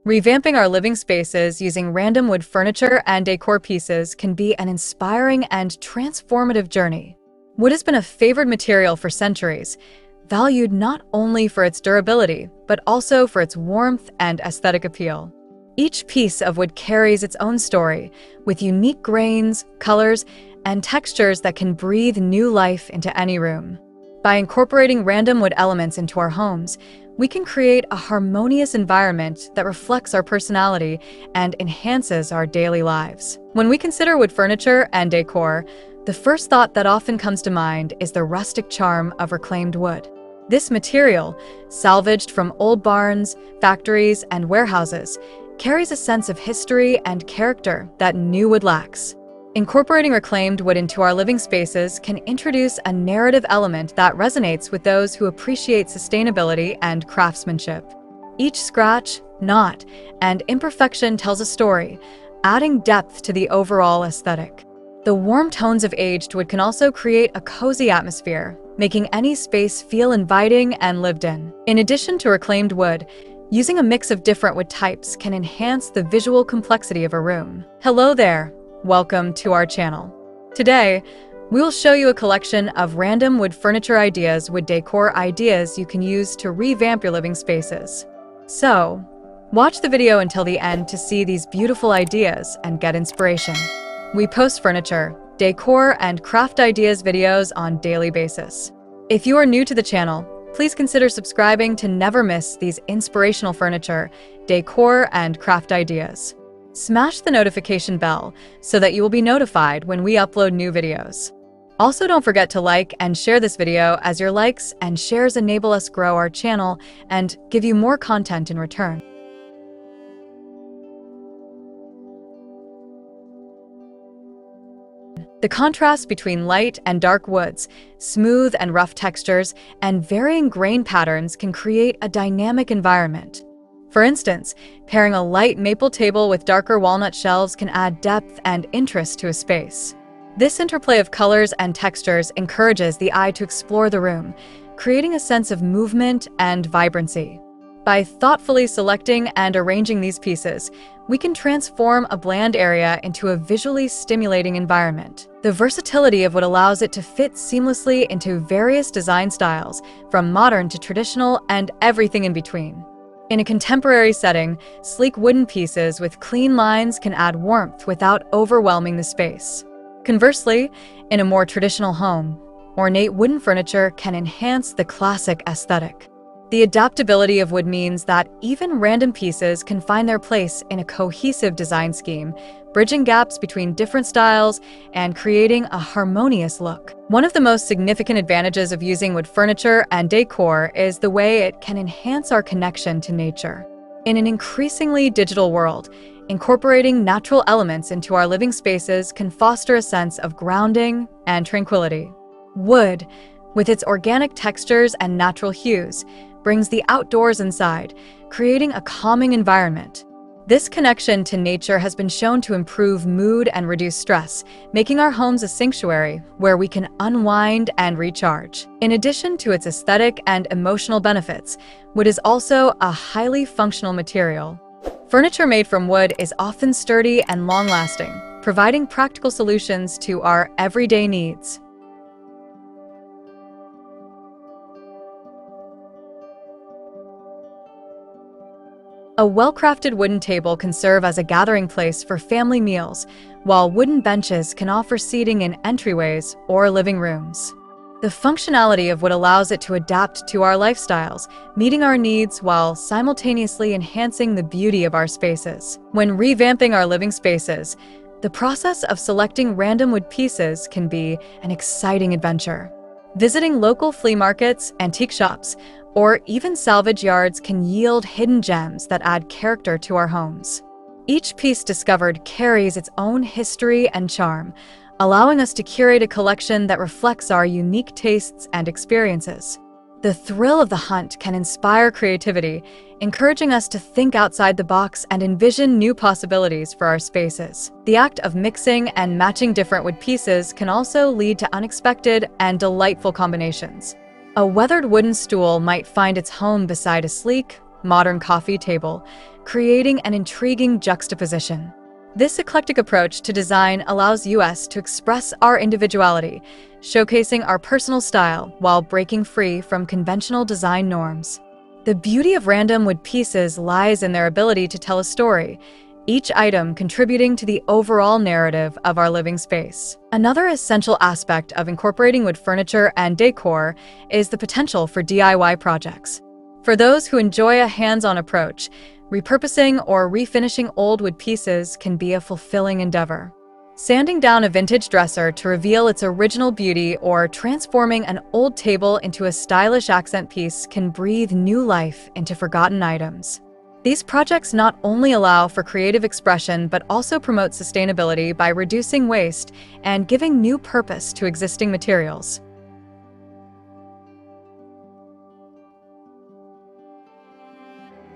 Revamping our living spaces using random wood furniture and decor pieces can be an inspiring and transformative journey. Wood has been a favored material for centuries, valued not only for its durability, but also for its warmth and aesthetic appeal. Each piece of wood carries its own story, with unique grains, colors, and textures that can breathe new life into any room. By incorporating random wood elements into our homes, we can create a harmonious environment that reflects our personality and enhances our daily lives. When we consider wood furniture and decor, the first thought that often comes to mind is the rustic charm of reclaimed wood. This material, salvaged from old barns, factories, and warehouses, carries a sense of history and character that new wood lacks. Incorporating reclaimed wood into our living spaces can introduce a narrative element that resonates with those who appreciate sustainability and craftsmanship. Each scratch, knot, and imperfection tells a story, adding depth to the overall aesthetic. The warm tones of aged wood can also create a cozy atmosphere, making any space feel inviting and lived in. In addition to reclaimed wood, using a mix of different wood types can enhance the visual complexity of a room. Hello there! Welcome to our channel. Today, we will show you a collection of random wood furniture ideas with decor ideas you can use to revamp your living spaces. So, watch the video until the end to see these beautiful ideas and get inspiration. We post furniture, decor, and craft ideas videos on a daily basis. If you are new to the channel, please consider subscribing to never miss these inspirational furniture, decor, and craft ideas. Smash the notification bell so that you will be notified when we upload new videos. Also, don't forget to like and share this video, as your likes and shares enable us grow our channel and give you more content in return. The contrast between light and dark woods, smooth and rough textures, and varying grain patterns can create a dynamic environment. For instance, pairing a light maple table with darker walnut shelves can add depth and interest to a space. This interplay of colors and textures encourages the eye to explore the room, creating a sense of movement and vibrancy. By thoughtfully selecting and arranging these pieces, we can transform a bland area into a visually stimulating environment. The versatility of what allows it to fit seamlessly into various design styles, from modern to traditional and everything in between. In a contemporary setting, sleek wooden pieces with clean lines can add warmth without overwhelming the space. Conversely, in a more traditional home, ornate wooden furniture can enhance the classic aesthetic. The adaptability of wood means that even random pieces can find their place in a cohesive design scheme, bridging gaps between different styles and creating a harmonious look. One of the most significant advantages of using wood furniture and decor is the way it can enhance our connection to nature. In an increasingly digital world, incorporating natural elements into our living spaces can foster a sense of grounding and tranquility. Wood, with its organic textures and natural hues, brings the outdoors inside, creating a calming environment. This connection to nature has been shown to improve mood and reduce stress, making our homes a sanctuary where we can unwind and recharge. In addition to its aesthetic and emotional benefits, wood is also a highly functional material. Furniture made from wood is often sturdy and long-lasting, providing practical solutions to our everyday needs. A well-crafted wooden table can serve as a gathering place for family meals, while wooden benches can offer seating in entryways or living rooms. The functionality of wood allows it to adapt to our lifestyles, meeting our needs while simultaneously enhancing the beauty of our spaces. When revamping our living spaces, the process of selecting random wood pieces can be an exciting adventure. Visiting local flea markets, antique shops, or even salvage yards can yield hidden gems that add character to our homes. Each piece discovered carries its own history and charm, allowing us to curate a collection that reflects our unique tastes and experiences. The thrill of the hunt can inspire creativity, encouraging us to think outside the box and envision new possibilities for our spaces. The act of mixing and matching different wood pieces can also lead to unexpected and delightful combinations. A weathered wooden stool might find its home beside a sleek, modern coffee table, creating an intriguing juxtaposition. This eclectic approach to design allows us to express our individuality, showcasing our personal style while breaking free from conventional design norms. The beauty of random wood pieces lies in their ability to tell a story, each item contributing to the overall narrative of our living space. Another essential aspect of incorporating wood furniture and decor is the potential for DIY projects. For those who enjoy a hands-on approach, repurposing or refinishing old wood pieces can be a fulfilling endeavor. Sanding down a vintage dresser to reveal its original beauty or transforming an old table into a stylish accent piece can breathe new life into forgotten items. These projects not only allow for creative expression but also promote sustainability by reducing waste and giving new purpose to existing materials.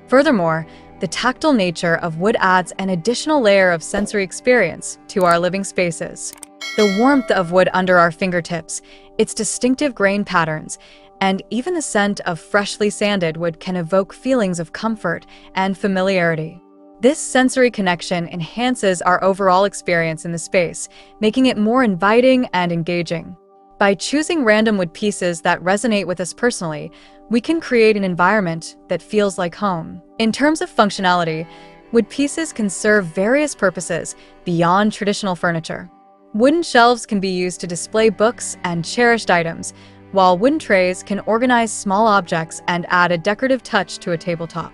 Furthermore, the tactile nature of wood adds an additional layer of sensory experience to our living spaces. The warmth of wood under our fingertips, its distinctive grain patterns, and even the scent of freshly sanded wood can evoke feelings of comfort and familiarity. This sensory connection enhances our overall experience in the space, making it more inviting and engaging. By choosing random wood pieces that resonate with us personally, we can create an environment that feels like home. In terms of functionality, wood pieces can serve various purposes beyond traditional furniture. Wooden shelves can be used to display books and cherished items, while wooden trays can organize small objects and add a decorative touch to a tabletop.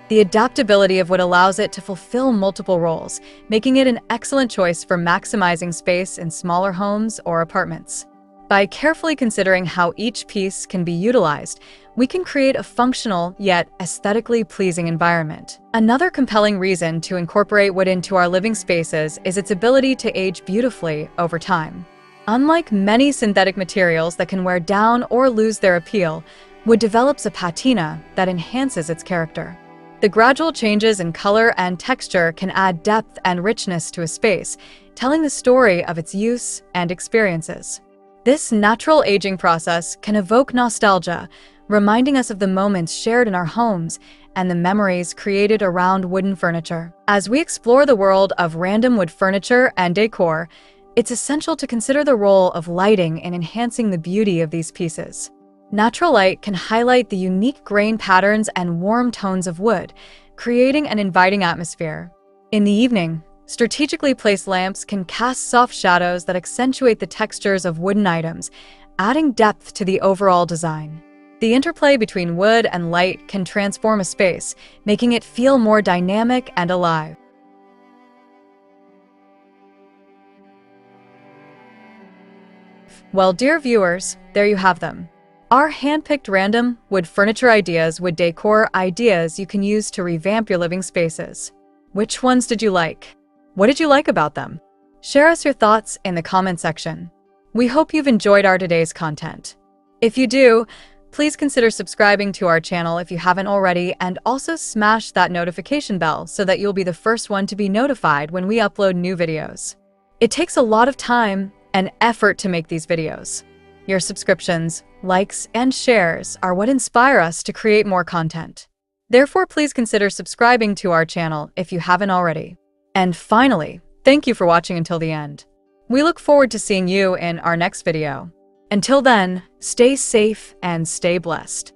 The adaptability of wood allows it to fulfill multiple roles, making it an excellent choice for maximizing space in smaller homes or apartments. By carefully considering how each piece can be utilized, we can create a functional yet aesthetically pleasing environment. Another compelling reason to incorporate wood into our living spaces is its ability to age beautifully over time. Unlike many synthetic materials that can wear down or lose their appeal, wood develops a patina that enhances its character. The gradual changes in color and texture can add depth and richness to a space, telling the story of its use and experiences. This natural aging process can evoke nostalgia, reminding us of the moments shared in our homes and the memories created around wooden furniture. As we explore the world of random wood furniture and decor, it's essential to consider the role of lighting in enhancing the beauty of these pieces. Natural light can highlight the unique grain patterns and warm tones of wood, creating an inviting atmosphere. In the evening, strategically placed lamps can cast soft shadows that accentuate the textures of wooden items, adding depth to the overall design. The interplay between wood and light can transform a space, making it feel more dynamic and alive. Well, dear viewers, there you have them. Our hand-picked random wood furniture ideas, wood decor ideas you can use to revamp your living spaces. Which ones did you like? What did you like about them? Share us your thoughts in the comment section. We hope you've enjoyed our today's content. If you do, please consider subscribing to our channel if you haven't already, and also smash that notification bell so that you'll be the first one to be notified when we upload new videos. It takes a lot of time and effort to make these videos. Your subscriptions, likes, and shares are what inspire us to create more content. Therefore, please consider subscribing to our channel if you haven't already. And finally, thank you for watching until the end. We look forward to seeing you in our next video. Until then, stay safe and stay blessed.